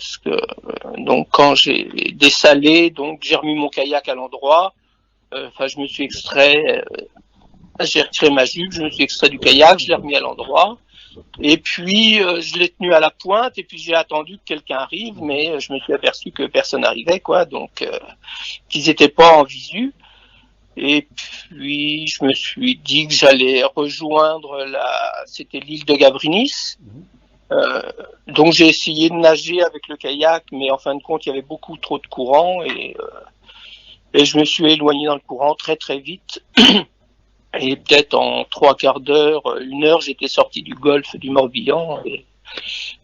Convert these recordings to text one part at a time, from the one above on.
parce que donc quand j'ai dessalé, donc j'ai remis mon kayak à l'endroit. Enfin, je me suis extrait, j'ai retiré ma jupe, je me suis extrait du kayak, je l'ai remis à l'endroit. Et puis je l'ai tenu à la pointe et puis j'ai attendu que quelqu'un arrive, mais je me suis aperçu que personne n'arrivait, quoi, donc qu'ils étaient pas en visu. Et puis je me suis dit que j'allais rejoindre c'était l'île de Gabrinis. Donc j'ai essayé de nager avec le kayak, mais en fin de compte il y avait beaucoup trop de courant et je me suis éloigné dans le courant très très vite. Et peut-être en 3/4 d'heure, 1 heure, j'étais sorti du golfe du Morbihan et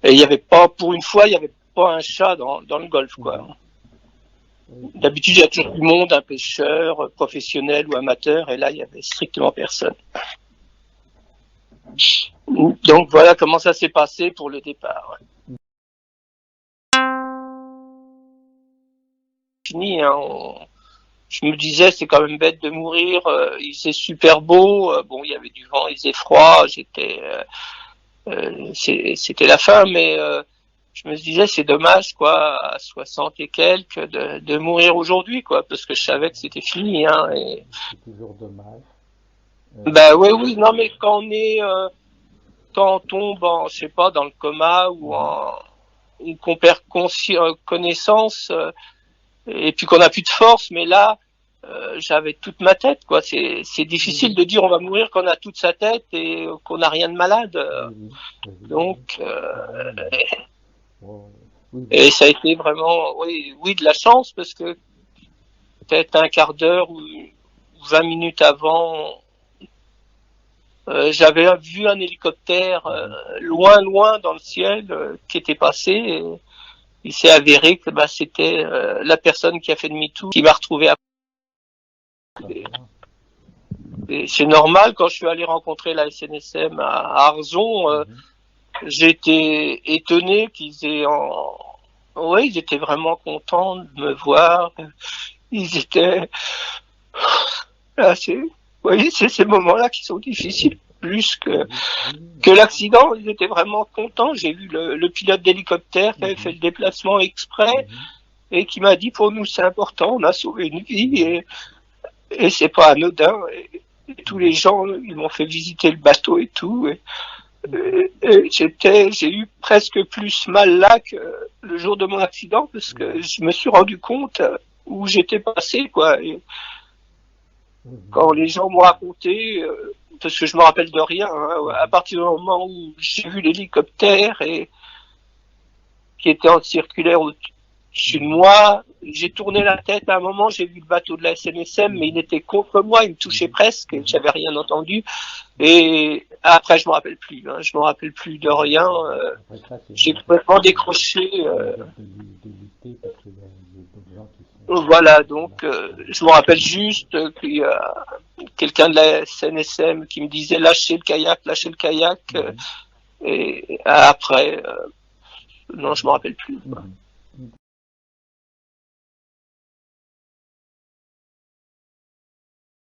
il y avait pas, pour une fois, il y avait pas un chat dans le golfe, quoi. D'habitude, il y a toujours du monde, un pêcheur, professionnel ou amateur, et là, il y avait strictement personne. Donc voilà comment ça s'est passé pour le départ. Fini, hein, je me disais c'est quand même bête de mourir, il faisait super beau, bon il y avait du vent, il faisait froid, c'était la fin, mais je me disais c'est dommage quoi, à 60 et quelques de mourir aujourd'hui quoi, parce que je savais que c'était fini, hein. Et... C'est toujours dommage. Bah oui, non mais quand on tombe je sais pas, dans le coma ou qu'on perd connaissance, et puis qu'on a plus de force, mais là j'avais toute ma tête, quoi. C'est difficile de dire on va mourir quand on a toute sa tête et qu'on n'a rien de malade. Donc et ça a été vraiment oui de la chance, parce que peut-être 1/4 d'heure ou 20 minutes avant, j'avais vu un hélicoptère loin dans le ciel qui était passé, et il s'est avéré que c'était la personne qui a fait demi-tour qui m'a retrouvé après. Et c'est normal, quand je suis allé rencontrer la SNSM à Arzon, j'étais étonné qu'ils aient ils étaient vraiment contents de me voir. Ils étaient, vous voyez, c'est ces moments-là qui sont difficiles, plus que l'accident. Ils étaient vraiment contents. J'ai vu le pilote d'hélicoptère qui avait fait le déplacement exprès et qui m'a dit pour nous c'est important, on a sauvé une vie et c'est pas anodin. Et tous les gens, ils m'ont fait visiter le bateau et tout. Et j'ai eu presque plus mal là que le jour de mon accident, parce que je me suis rendu compte où j'étais passé, quoi. Et quand les gens m'ont raconté, parce que je me rappelle de rien, hein, à partir du moment où j'ai vu l'hélicoptère et qui était en circulaire au-dessus de moi, j'ai tourné la tête à un moment, j'ai vu le bateau de la SNSM, mais il était contre moi, il me touchait presque, et j'avais rien entendu. Et après, je me rappelle plus, hein, je me rappelle plus de rien. J'ai complètement décroché. Voilà, donc je me rappelle juste qu'il y a quelqu'un de la SNSM qui me disait lâchez le kayak, et après, non, je me rappelle plus.